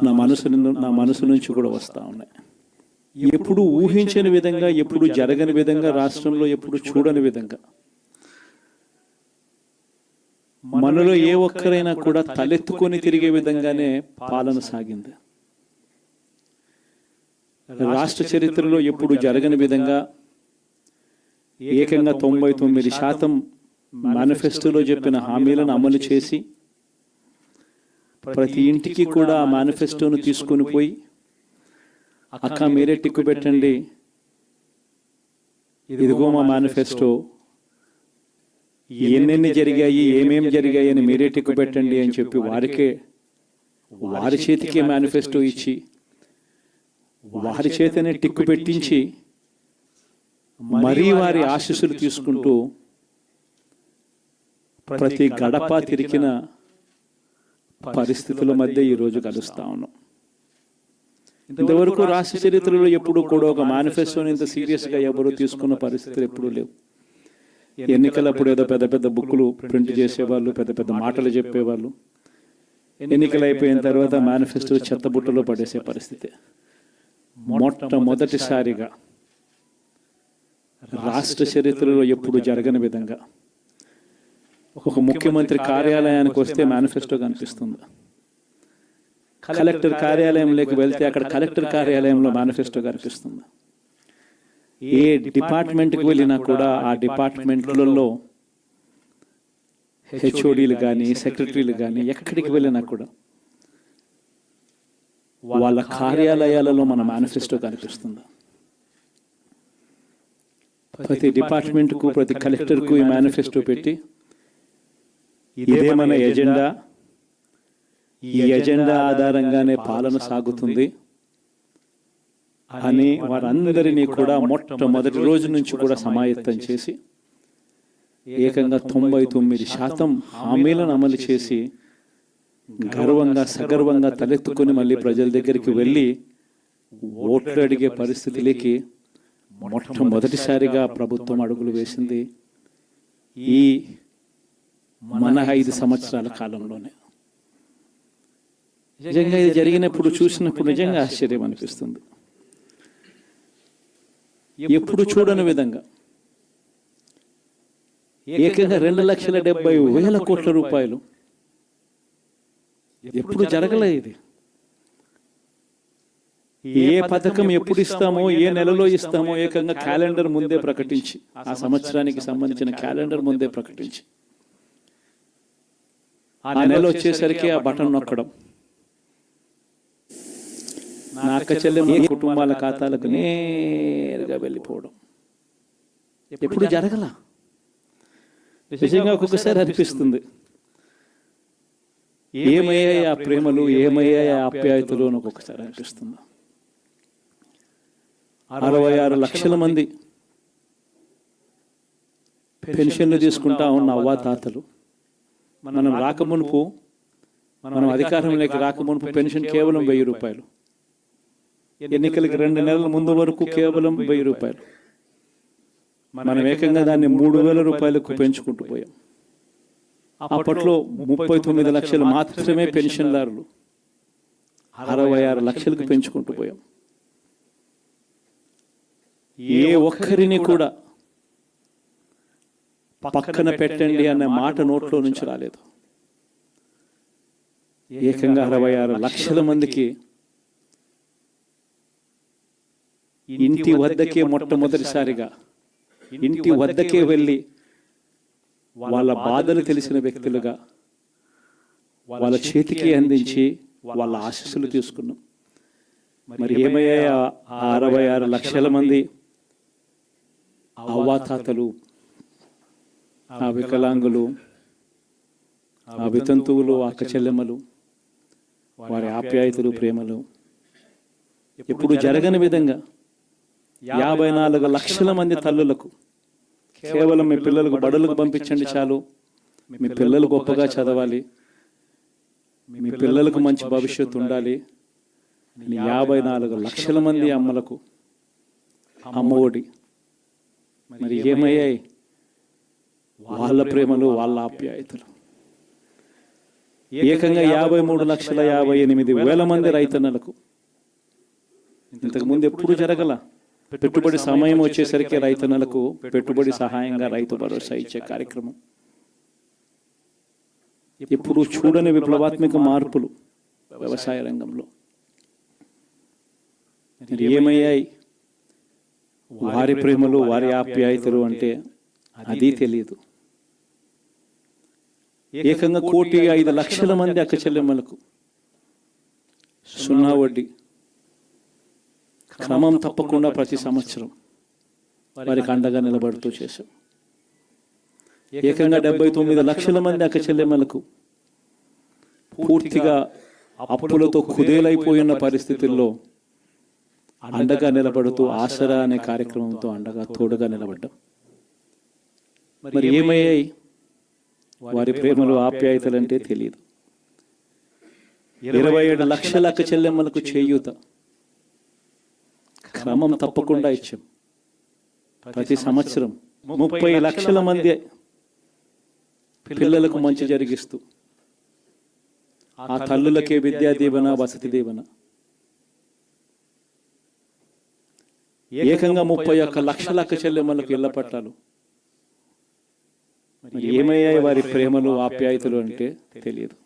నా మనసు నుంచి కూడా వస్తూ ఉన్నాయి. ఎప్పుడు ఊహించని విధంగా, ఎప్పుడు జరగని విధంగా, రాష్ట్రంలో ఎప్పుడు చూడని విధంగా మనలో ఏ ఒక్కరైనా కూడా తలెత్తుకొని తిరిగే విధంగానే పాలన సాగింది. రాష్ట్ర చరిత్రలో ఎప్పుడు జరగని విధంగా ఏకంగా 99% మేనిఫెస్టోలో చెప్పిన హామీలను అమలు చేసి ప్రతి ఇంటికి కూడా ఆ మేనిఫెస్టోను తీసుకొని పోయి, అక్క మీరే టిక్కు పెట్టండి, ఇదిగో మా మేనిఫెస్టో, ఎన్నెన్ని జరిగాయి, ఏమేమి జరిగాయి అని మీరే టిక్కు పెట్టండి అని చెప్పి వారి చేతికే మేనిఫెస్టో ఇచ్చి వారి చేతనే టిక్కు పెట్టించి మరీ వారి ఆశీస్సులు తీసుకుంటూ ప్రతి గడప తిరిగిన పరిస్థితుల మధ్య ఈరోజు కలుస్తా ఉన్నాం. ఇంతవరకు రాష్ట్ర చరిత్రలో ఎప్పుడు కూడా ఒక మేనిఫెస్టోని ఇంత సీరియస్గా ఎవరు తీసుకున్న పరిస్థితులు ఎప్పుడూ లేవు. ఎన్నికలప్పుడు ఏదో పెద్ద పెద్ద బుక్కులు ప్రింట్ చేసేవాళ్ళు, పెద్ద పెద్ద మాటలు చెప్పేవాళ్ళు. ఎన్నికలు అయిపోయిన తర్వాత మేనిఫెస్టో చెత్తబుట్టలో పడేసే పరిస్థితి. మొట్టమొదటిసారిగా రాష్ట్ర చరిత్రలో ఎప్పుడు జరగని విధంగా ఒక ముఖ్యమంత్రి కార్యాలయానికి వస్తే మేనిఫెస్టో కనిపిస్తుంది. కలెక్టర్ కార్యాలయంలోకి వెళ్తే అక్కడ కలెక్టర్ కార్యాలయంలో మేనిఫెస్టో కనిపిస్తుంది. ఏ డిపార్ట్మెంట్కి వెళ్ళినా కూడా ఆ డిపార్ట్మెంట్లలో హెచ్ఓడీలు కానీ, సెక్రటరీలు కానీ ఎక్కడికి వెళ్ళినా కూడా వాళ్ళ కార్యాలయాలలో మన మేనిఫెస్టో కనిపిస్తుంది. ప్రతి డిపార్ట్మెంట్కు, ప్రతి కలెక్టర్కు ఈ మేనిఫెస్టో పెట్టి ఇదే మన ఎజెండా, ఈ ఎజెండా ఆధారంగానే పాలన సాగుతుంది అని వారందరినీ కూడా మొట్టమొదటి రోజు నుంచి కూడా సమాయత్తం చేసి ఏకంగా 99% హామీలను అమలు చేసి గర్వంగా, సగర్వంగా తలెత్తుకొని మళ్ళీ ప్రజల దగ్గరికి వెళ్ళి ఓట్లు అడిగే పరిస్థితిలోకి మొట్టమొదటిసారిగా ప్రభుత్వం అడుగులు వేసింది ఈ మన 5 సంవత్సరాల కాలంలోనే. నిజంగా ఇది జరిగినప్పుడు, చూసినప్పుడు నిజంగా ఆశ్చర్యం అనిపిస్తుంది. ఎప్పుడు చూడని విధంగా ఏకంగా 2,70,000 కోట్ల రూపాయలు, ఎప్పుడు జరగలే ఇది. ఏ పథకం ఎప్పుడు ఇస్తామో, ఏ నెలలో ఇస్తామో ఏకంగా క్యాలెండర్ ముందే ప్రకటించి, ఆ సంవత్సరానికి సంబంధించిన క్యాలెండర్ ముందే ప్రకటించి, ఆ నెల వచ్చేసరికి ఆ బటన్ నొక్కడం, నా అక్క చెల్లెమ్మ కుటుంబాల ఖాతాలకు నేరుగా వెళ్ళిపోవడం ఎప్పుడు జరగల. నిజంగా ఒక్కొక్కసారి అనిపిస్తుంది, ఏమయ్యాయి ఆ ప్రేమలు, ఏమయ్యాయి ఆ ఆప్యాయతలు అని ఒక్కొక్కసారి అనిపిస్తుంది. 66 లక్షల మంది పెన్షన్లు తీసుకుంటా ఉన్న అవ్వాతాతలు, మనం రాకమునుపు, మనం అధికారంలోకి రాకమునుపు పెన్షన్ కేవలం 1000 రూపాయలు. ఎన్నికలకి 2 నెలల ముందు వరకు కేవలం 1000 రూపాయలు. మనం ఏకంగా దాన్ని 3,000 రూపాయలకు పెంచుకుంటూ పోయాం. అప్పట్లో 39 లక్షలు మాత్రమే పెన్షన్దారులు, 66 లక్షలకు పెంచుకుంటూ పోయాం. ఏ ఒక్కరిని కూడా పక్కన పెట్టండి అనే మాట నోట్లో నుంచి రాలేదు. ఏకంగా 66 లక్షల మందికి ఇంటి వద్దకే, మొట్టమొదటిసారిగా ఇంటి వద్దకే వెళ్ళి వాళ్ళ బాధలు తెలిసిన వ్యక్తులుగా వాళ్ళ చేతికి అందించి వాళ్ళ ఆశీస్సులు తీసుకున్నాం. మరి ఏమయ్యా 66 లక్షల మంది అవ్వాతాతలు, ఆ వికలాంగులు, ఆ వితంతువులు, అక్క చెల్లెమ్మలు, వారి ఆప్యాయతలు, ప్రేమలు ఎప్పుడు జరగని విధంగా 54 లక్షల మంది తల్లులకు కేవలం మీ పిల్లలకు బడులకు పంపించండి చాలు, మీ పిల్లలు గొప్పగా చదవాలి, మీ పిల్లలకు మంచి భవిష్యత్తు ఉండాలి, 54 లక్షల మంది అమ్మలకు అమ్మఒడి. మరి ఏమయ్యాయి వాళ్ళ ప్రేమలు, వాళ్ళ ఆప్యాయతలు? ఏకంగా 53,58,000 మంది రైతన్నలకు. ఇంతకుముందు ఎప్పుడు జరగల. పెట్టుబడి సమయం వచ్చేసరికి రైతన్నలకు పెట్టుబడి సహాయంగా రైతు భరోసా ఇచ్చే కార్యక్రమం. ఇప్పుడు చూడని విప్లవాత్మక మార్పులు వ్యవసాయ రంగంలో. ఏమయ్యాయి వారి ప్రేమలు, వారి ఆప్యాయతలు అంటే అది తెలియదు. ఏకంగా 1,05,00,000 మంది అక్క చెల్లెమ్మలకు 0 వడ్డీ క్రమం తప్పకుండా ప్రతి సంవత్సరం వారికి అండగా నిలబడుతూ చేశాం. ఏకంగా 79,00,000 మంది అక్క చెల్లెమ్మలకు పూర్తిగా అప్పులతో కుదేలైపోయిన పరిస్థితుల్లో అండగా నిలబడుతూ ఆసరా అనే కార్యక్రమంతో అండగా తోడుగా నిలబడ్డాం. మరి ఏమయ్యాయి వారి ప్రేమలు, ఆప్యాయతలు అంటే తెలియదు. 27 లక్షల అక్క చెల్లెమ్మలకు చేయూత క్రమం తప్పకుండా ఇచ్చాం. ప్రతి సంవత్సరం 30 లక్షల మంది పిల్లలకు మంచి జరిగిస్తూ ఆ తల్లులకే విద్యా దీవెన, వసతి దీవెన. ఏకంగా 31 లక్షల అక్క చెల్లెమ్మలకు ఇళ్ల పట్టాలు. ఏమయ్యాయి వారి ప్రేమలు, ఆప్యాయతలు అంటే తెలియదు.